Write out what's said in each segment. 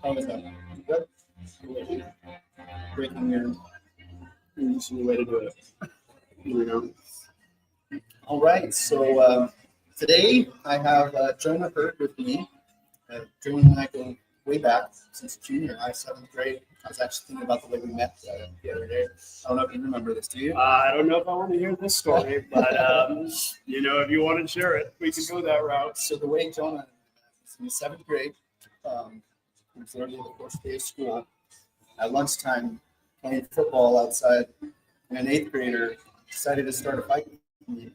How was that? Good. Breaking news. This is the way to do it. You know. All right. So today I have Jonah Hurd with me. Jonah and I go way back since junior high, seventh grade. I was actually thinking about the way we met the other day. I don't know if you remember this. Do you? I don't know if I want to hear this story, but if you want to share it, we can go that route. So the way Jonah was in the seventh grade, it was literally the first day of school. At lunchtime, playing football outside, and an eighth grader decided to start a fight with me.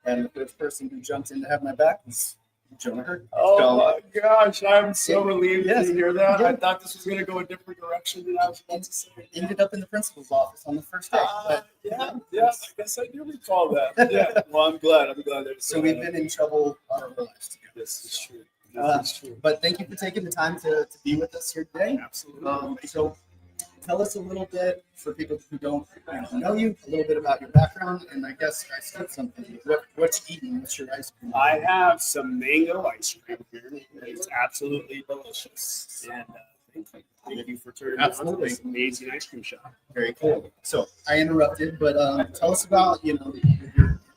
And the first person who jumped in to have my back was Jonah Hurd. Oh my gosh, I'm so relieved Yes. to hear that. Yeah. I thought this was going to go a different direction than I was about to say. Ended up in the principal's office on the first day. Yeah, I guess I do recall that. Yeah, well, I'm glad. So we've been in trouble our whole lives together. This is true. But thank you for taking the time to be with us here today. Absolutely. So tell us a little bit, for people who don't know you, a little bit about your background. And I guess I skipped something. What you eating? What's your ice cream? I have some mango ice cream here. It's absolutely delicious. And thank you for turning on to this amazing ice cream shop. Very cool. So I interrupted, but tell us about your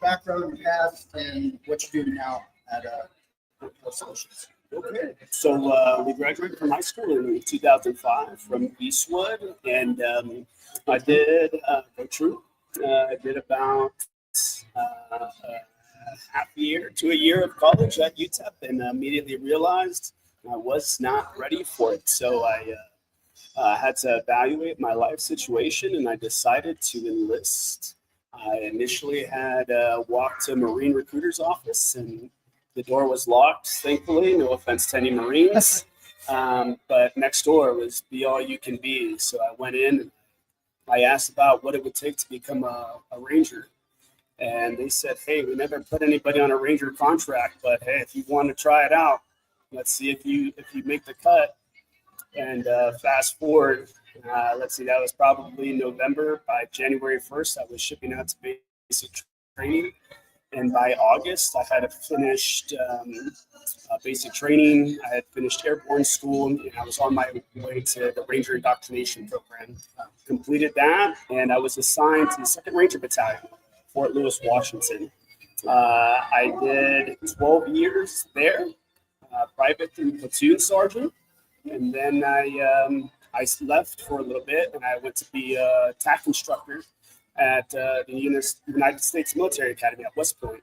background, your past, and what you're doing now at Borderplex Solutions. Okay. So we graduated from high school in 2005 from Eastwood, and I did go through. I did about half a year to a year of college at UTEP, and immediately realized I was not ready for it. So I had to evaluate my life situation, and I decided to enlist. I initially had walked to a Marine recruiter's office, and the door was locked, thankfully. No offense to any Marines. But next door was be all you can be. So I went in and I asked about what it would take to become a Ranger. And they said, hey, we never put anybody on a Ranger contract, but hey, if you want to try it out, let's see if you make the cut. And fast forward, let's see, that was probably November. By January 1st, I was shipping out to basic training. And by August, I had finished basic training. I had finished airborne school, and I was on my way to the Ranger Indoctrination Program. Completed that, and I was assigned to the 2nd Ranger Battalion, Fort Lewis, Washington. I did 12 years there, private and platoon sergeant, and then I left for a little bit, and I went to be a TAC instructor at the United States Military Academy at West Point.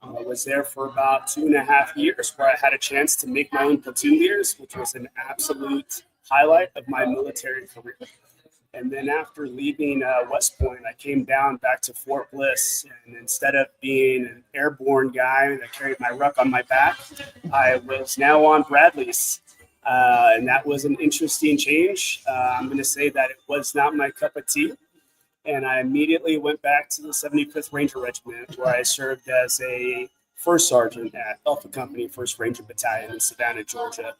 I was there for about 2.5 years, where I had a chance to make my own platoon leaders, which was an absolute highlight of my military career. And then after leaving West Point, I came down back to Fort Bliss, and instead of being an airborne guy that carried my ruck on my back, I was now on Bradley's. And that was an interesting change. I'm going to say that it was not my cup of tea. And I immediately went back to the 75th Ranger Regiment, where I served as a first sergeant at Alpha Company, 1st Ranger Battalion in Savannah, Georgia.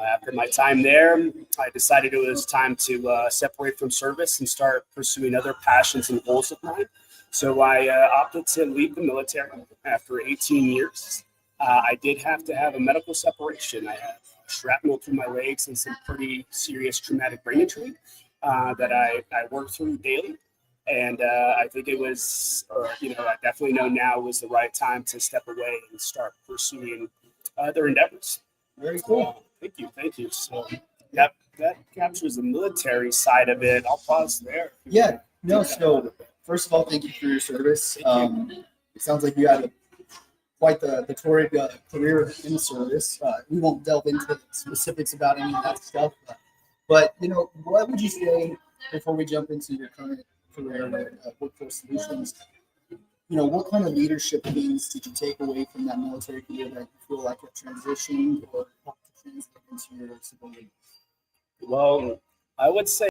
After my time there, I decided it was time to separate from service and start pursuing other passions and goals of mine. So I opted to leave the military after 18 years. I did have to have a medical separation. I had shrapnel through my legs and some pretty serious traumatic brain injury that I worked through daily. And I think it was, I definitely know now was the right time to step away and start pursuing other endeavors. Very cool. Thank you. So that captures the military side of it. I'll pause there. Yeah. No. So first of all, thank you for your service. It sounds like you had quite the torrid career in the service. We won't delve into specifics about any of that stuff. But what would you say before we jump into your current career at Borderplex Solutions? What kind of leadership things did you take away from that military career that you feel like it transitioned or helped to translate into your civilian? Well, I would say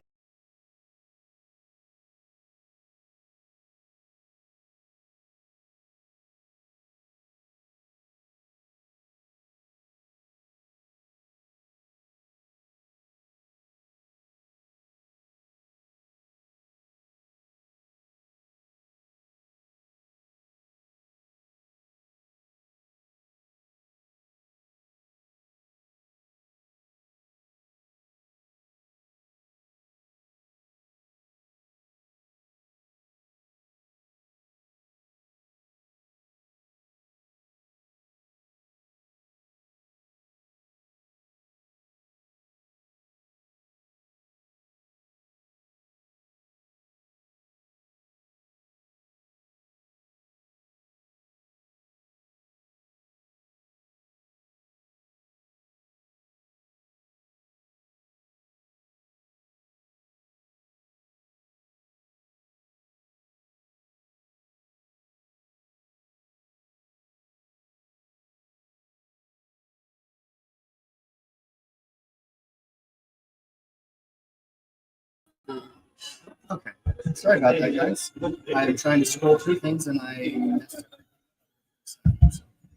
Okay. Sorry about that, guys. I'm trying to scroll through things and I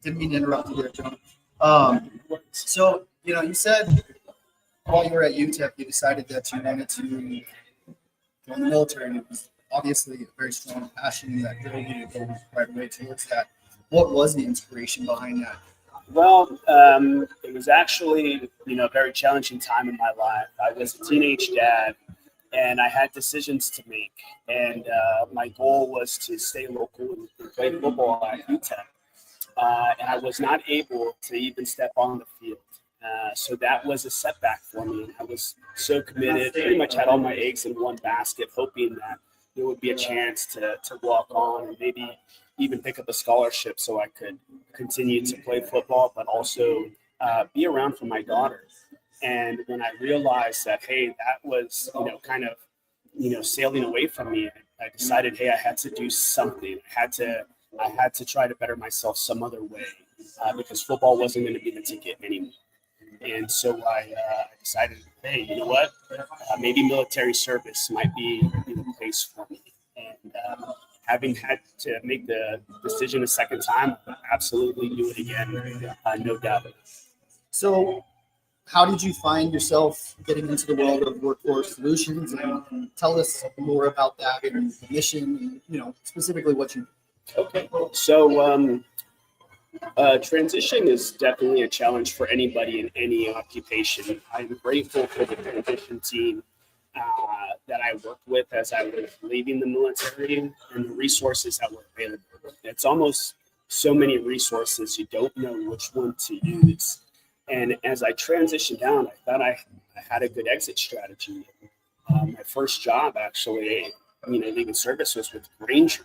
didn't mean to interrupt you there, Jonah. So, you said while you were at UTEP, you decided that you wanted to join the military, and it was obviously a very strong passion that drove you to go right away towards that. What was the inspiration behind that? Well, it was actually, a very challenging time in my life. I was a teenage dad, and I had decisions to make. And my goal was to stay local and play football at UTEP. And I was not able to even step on the field. So that was a setback for me. I was so committed, pretty much had all my eggs in one basket, hoping that there would be a chance to walk on and maybe even pick up a scholarship so I could continue to play football, but also be around for my daughter. And when I realized that, hey, that was, kind of, sailing away from me, I decided, hey, I had to do something. I had to try to better myself some other way because football wasn't going to be the ticket anymore. And so I decided, hey, you know what? Maybe military service might be the place for me. And having had to make the decision a second time, I absolutely do it again, no doubt. So, how did you find yourself getting into the world of workforce solutions? And tell us more about that and the mission, and, specifically what you do. Okay. So, transition is definitely a challenge for anybody in any occupation. I'm grateful for the transition team that I worked with as I was leaving the military and the resources that were available. It's almost so many resources, you don't know which one to use. And as I transitioned down, I thought I had a good exit strategy. My first job, actually, leaving service was with Granger.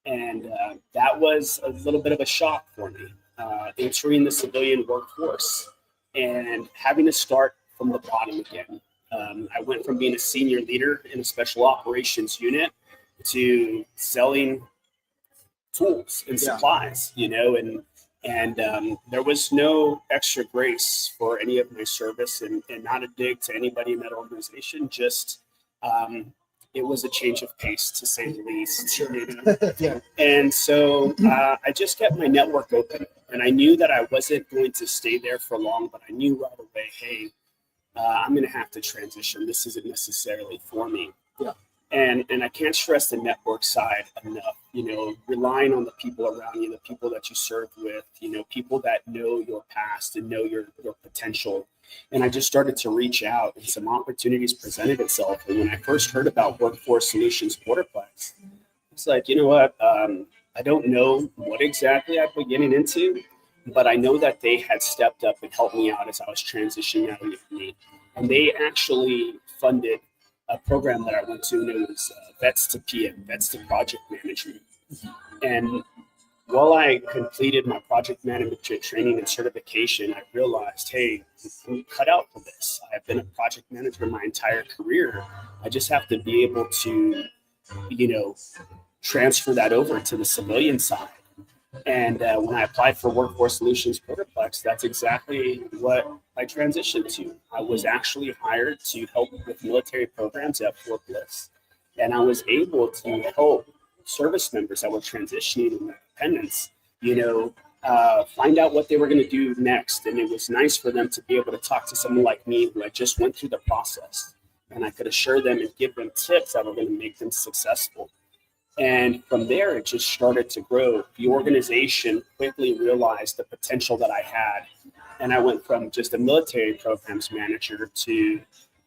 And that was a little bit of a shock for me, entering the civilian workforce and having to start from the bottom again. I went from being a senior leader in a special operations unit to selling tools and supplies, and there was no extra grace for any of my service, and not a dig to anybody in that organization, just it was a change of pace, to say the least. Yeah. And so I just kept my network open, and I knew that I wasn't going to stay there for long, but I knew right away, hey, I'm going to have to transition. This isn't necessarily for me. Yeah. And I can't stress the network side enough, relying on the people around you, the people that you serve with, people that know your past and know your potential. And I just started to reach out, and some opportunities presented itself. And when I first heard about Workforce Solutions Borderplex, it's like, you know what? I don't know what exactly I've been getting into, but I know that they had stepped up and helped me out as I was transitioning out of the. And they actually funded a program that I went to, and it was Vets to PM, Vets to Project Management. And while I completed my project management training and certification, I realized, hey, I'm cut out for this. I've been a project manager my entire career. I just have to be able to, transfer that over to the civilian side. And when I applied for Workforce Solutions Borderplex, that's exactly what I transitioned to. I was actually hired to help with military programs at Fort Bliss. And I was able to help service members that were transitioning in their dependents, find out what they were going to do next. And it was nice for them to be able to talk to someone like me who had just went through the process. And I could assure them and give them tips that were going to make them successful. And from there, it just started to grow. The organization quickly realized the potential that I had. And I went from just a military programs manager to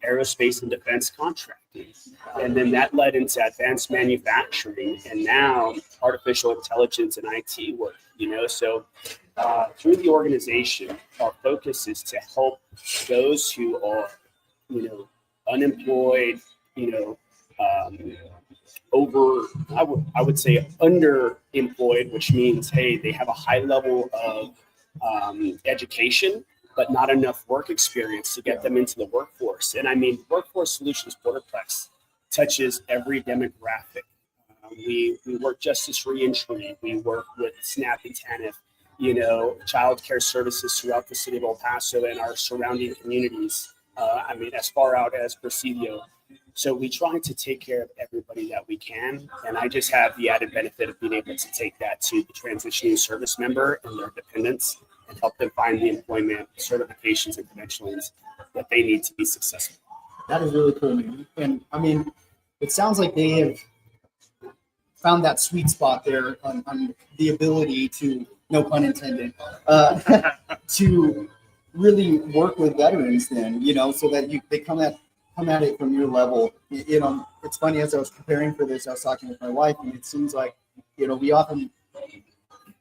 aerospace and defense contracting. And then that led into advanced manufacturing, and now artificial intelligence and IT work, So through the organization, our focus is to help those who are, unemployed, I would say underemployed, which means, hey, they have a high level of education, but not enough work experience to get them into the workforce. And I mean, Workforce Solutions Borderplex touches every demographic. We work justice reentry. We work with SNAP and TANF, child care services throughout the city of El Paso and our surrounding communities. As far out as Presidio. So we try to take care of everybody that we can. And I just have the added benefit of being able to take that to the transitioning service member and their dependents and help them find the employment, certifications, and credentialings that they need to be successful. That is really cool, man. And I mean, it sounds like they have found that sweet spot there on the ability to, no pun intended, to really work with veterans then, so that they come at it from your level. It's funny, as I was preparing for this, I was talking with my wife, and it seems like, we often,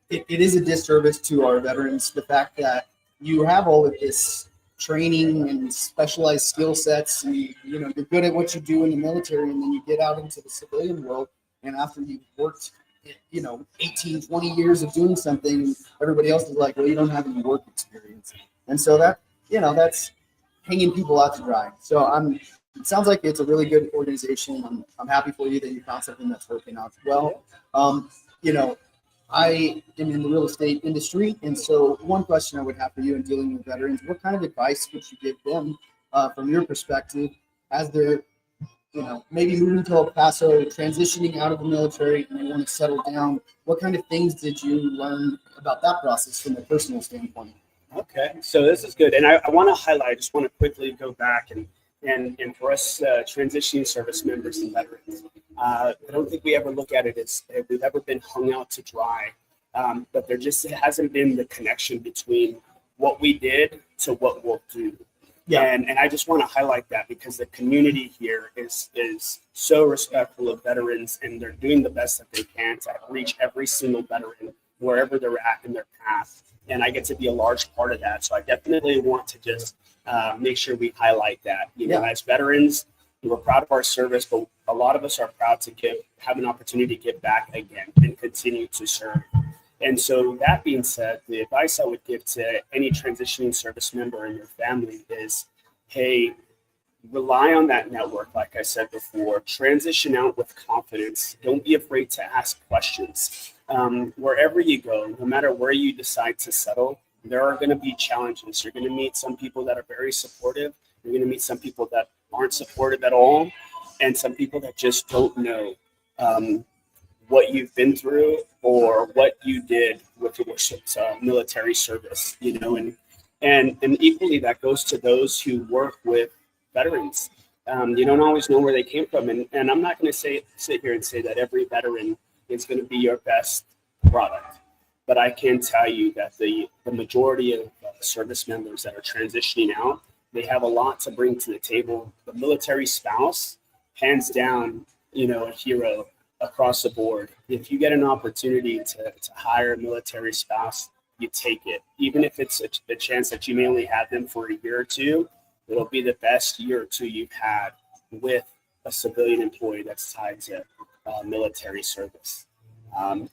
it is a disservice to our veterans, the fact that you have all of this training and specialized skill sets, and you're good at what you do in the military, and then you get out into the civilian world, and after you've worked 18, 20 years of doing something, everybody else is like, well, you don't have any work experience. And so that, that's hanging people out to dry. So it sounds like it's a really good organization. I'm happy for you that you found something that's working out well. I am in the real estate industry, and so one question I would have for you in dealing with veterans, what kind of advice would you give them from your perspective as they're, maybe moving to El Paso, transitioning out of the military, and they want to settle down? What kind of things did you learn about that process from a personal standpoint? Okay, so this is good. And I want to highlight, I just want to quickly go back and for us transitioning service members and veterans, I don't think we ever look at it as if we've ever been hung out to dry, but there just hasn't been the connection between what we did to what we'll do. Yeah. And I just want to highlight that because the community here is so respectful of veterans, and they're doing the best that they can to reach every single veteran wherever they're at in their path. And I get to be a large part of that. So I definitely want to just make sure we highlight that. As veterans, we're proud of our service, but a lot of us are proud to have an opportunity to give back again and continue to serve. And so that being said, the advice I would give to any transitioning service member and your family is, hey, rely on that network. Like I said before, transition out with confidence. Don't be afraid to ask questions. Wherever you go, no matter where you decide to settle, there are going to be challenges. You're going to meet some people that are very supportive. You're going to meet some people that aren't supportive at all, and some people that just don't know what you've been through or what you did with your military service, and equally that goes to those who work with veterans. You don't always know where they came from, and I'm not going to sit here and say that every veteran is going to be your best product, but I can tell you that the majority of service members that are transitioning out, they have a lot to bring to the table. The military spouse, hands down, a hero across the board. If you get an opportunity to hire a military spouse, you take it. Even if it's a chance that you may only have them for a year or two, it'll be the best year or two you've had with a civilian employee that's tied to military service.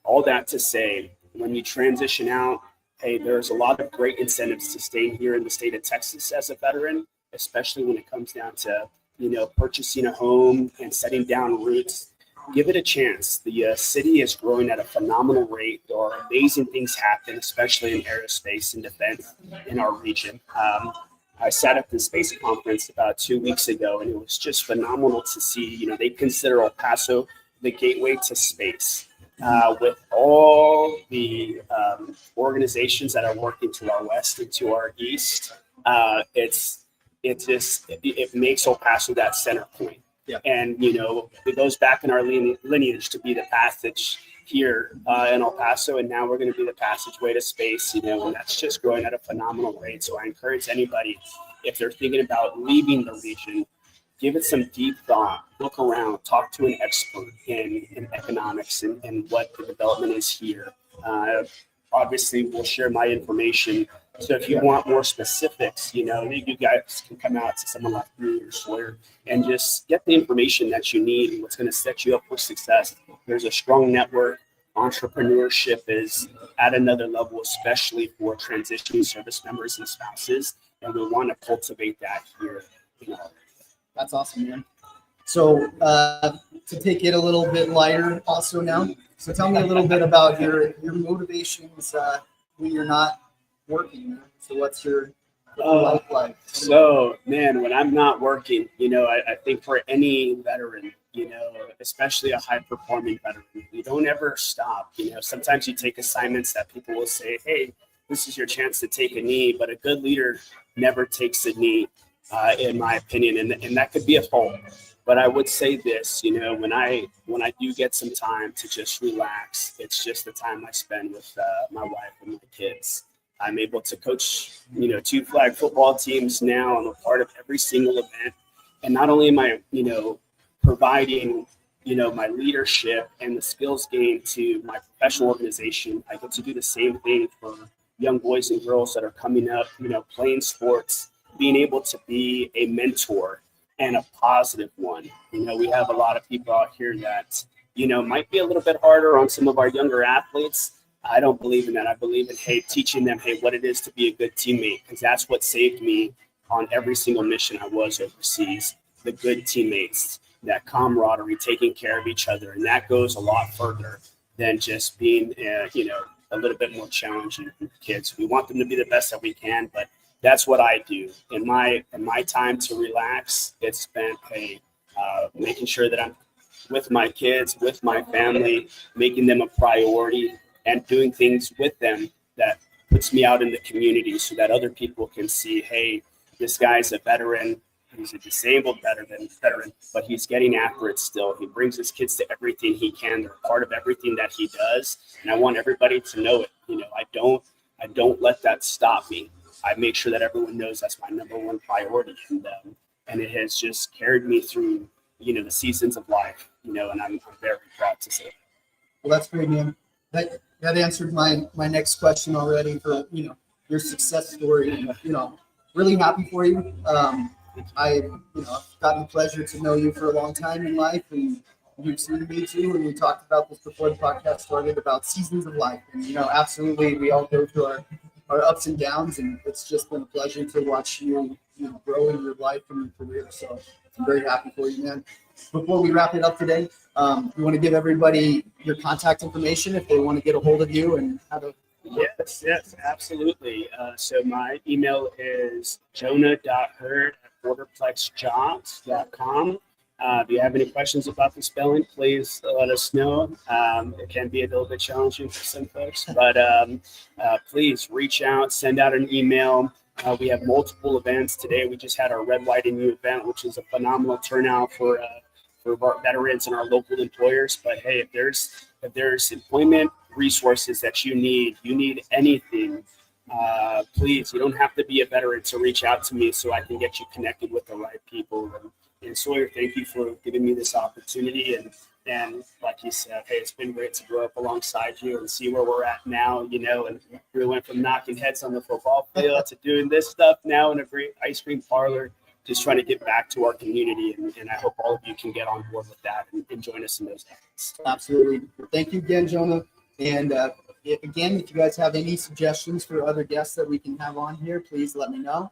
All that to say, when you transition out, hey, there's a lot of great incentives to stay here in the state of Texas as a veteran, especially when it comes down to, purchasing a home and setting down roots. Give it a chance. The city is growing at a phenomenal rate. There are amazing things happening, especially in aerospace and defense in our region. I sat at the space conference about 2 weeks ago, and it was just phenomenal to see. They consider El Paso the gateway to space. With all the organizations that are working to our west and to our east, it makes El Paso that center point. Yeah. And, it goes back in our lineage to be the passage here in El Paso, and now we're going to be the passageway to space, and that's just growing at a phenomenal rate. So I encourage anybody, if they're thinking about leaving the region, give it some deep thought, look around, talk to an expert in economics and what the development is here. Obviously, we'll share my information. So if you want more specifics, you guys can come out to someone like me or Sawyer and just get the information that you need and what's going to set you up for success. There's a strong network. Entrepreneurship is at another level, especially for transitioning service members and spouses. And we want to cultivate that here. That's awesome, man. So to take it a little bit lighter also now, so tell me a little bit about your motivations when you're not working. So what's your Like? So, man, when I'm not working, I think for any veteran, especially a high performing veteran, you don't ever stop. Sometimes you take assignments that people will say, hey, this is your chance to take a knee, but a good leader never takes a knee, in my opinion, and that could be a fault. But I would say this, when I do get some time to just relax, it's just the time I spend with my wife and my kids. I'm able to coach, 2 flag football teams now. I'm a part of every single event, and not only am I, providing, my leadership and the skills gained to my professional organization, I get to do the same thing for young boys and girls that are coming up, playing sports, being able to be a mentor and a positive one. We have a lot of people out here that, might be a little bit harder on some of our younger athletes. I don't believe in that. I believe in, hey, teaching them, hey, what it is to be a good teammate, because that's what saved me on every single mission I was overseas. The good teammates, that camaraderie, taking care of each other, and that goes a lot further than just being, a little bit more challenging for kids. We want them to be the best that we can, but that's what I do in my time to relax. It's spent, making sure that I'm with my kids, with my family, making them a priority, and doing things with them that puts me out in the community so that other people can see, hey, this guy's a veteran. He's a disabled veteran, but he's getting after it still. He brings his kids to everything he can. They're part of everything that he does, and I want everybody to know it. I don't let that stop me. I make sure that everyone knows that's my number one priority, and it has just carried me through, the seasons of life, and I'm very proud to say it. Well, that's great, man. That answered my next question already for, your success story. Really happy for you. I've gotten the pleasure to know you for a long time in life, and you've seen me too. And we talked about this before the podcast started about seasons of life. And, absolutely, we all go through our ups and downs, and it's just been a pleasure to watch you, grow in your life and your career. So I'm very happy for you, man. Before we wrap it up today, you want to give everybody your contact information if they want to get a hold of you and have a. Yes, absolutely. So my email is jonah.hurd@borderplexjobs.com. If you have any questions about the spelling, please let us know. It can be a little bit challenging for some folks, but please reach out, send out an email. We have multiple events. Today we just had our Red, White, and You event, which is a phenomenal turnout for our veterans and our local employers. But hey, if there's employment resources that you need anything, please, you don't have to be a veteran to reach out to me so I can get you connected with the right people. And Sawyer, thank you for giving me this opportunity. And like you said, hey, it's been great to grow up alongside you and see where we're at now, and we went from knocking heads on the football field to doing this stuff now in a great ice cream parlor, just trying to get back to our community. And I hope all of you can get on board with that and join us in those efforts. Absolutely. Thank you again, Jonah. And if you guys have any suggestions for other guests that we can have on here, please let me know.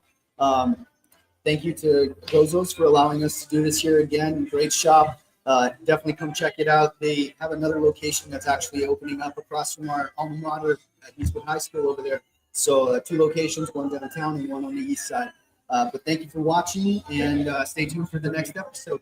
Thank you to Gozos for allowing us to do this here again. Great shop. Definitely come check it out. They have another location that's actually opening up across from our alma mater at Eastwood High School over there. So 2 locations, one downtown and one on the east side. But thank you for watching, and stay tuned for the next episode.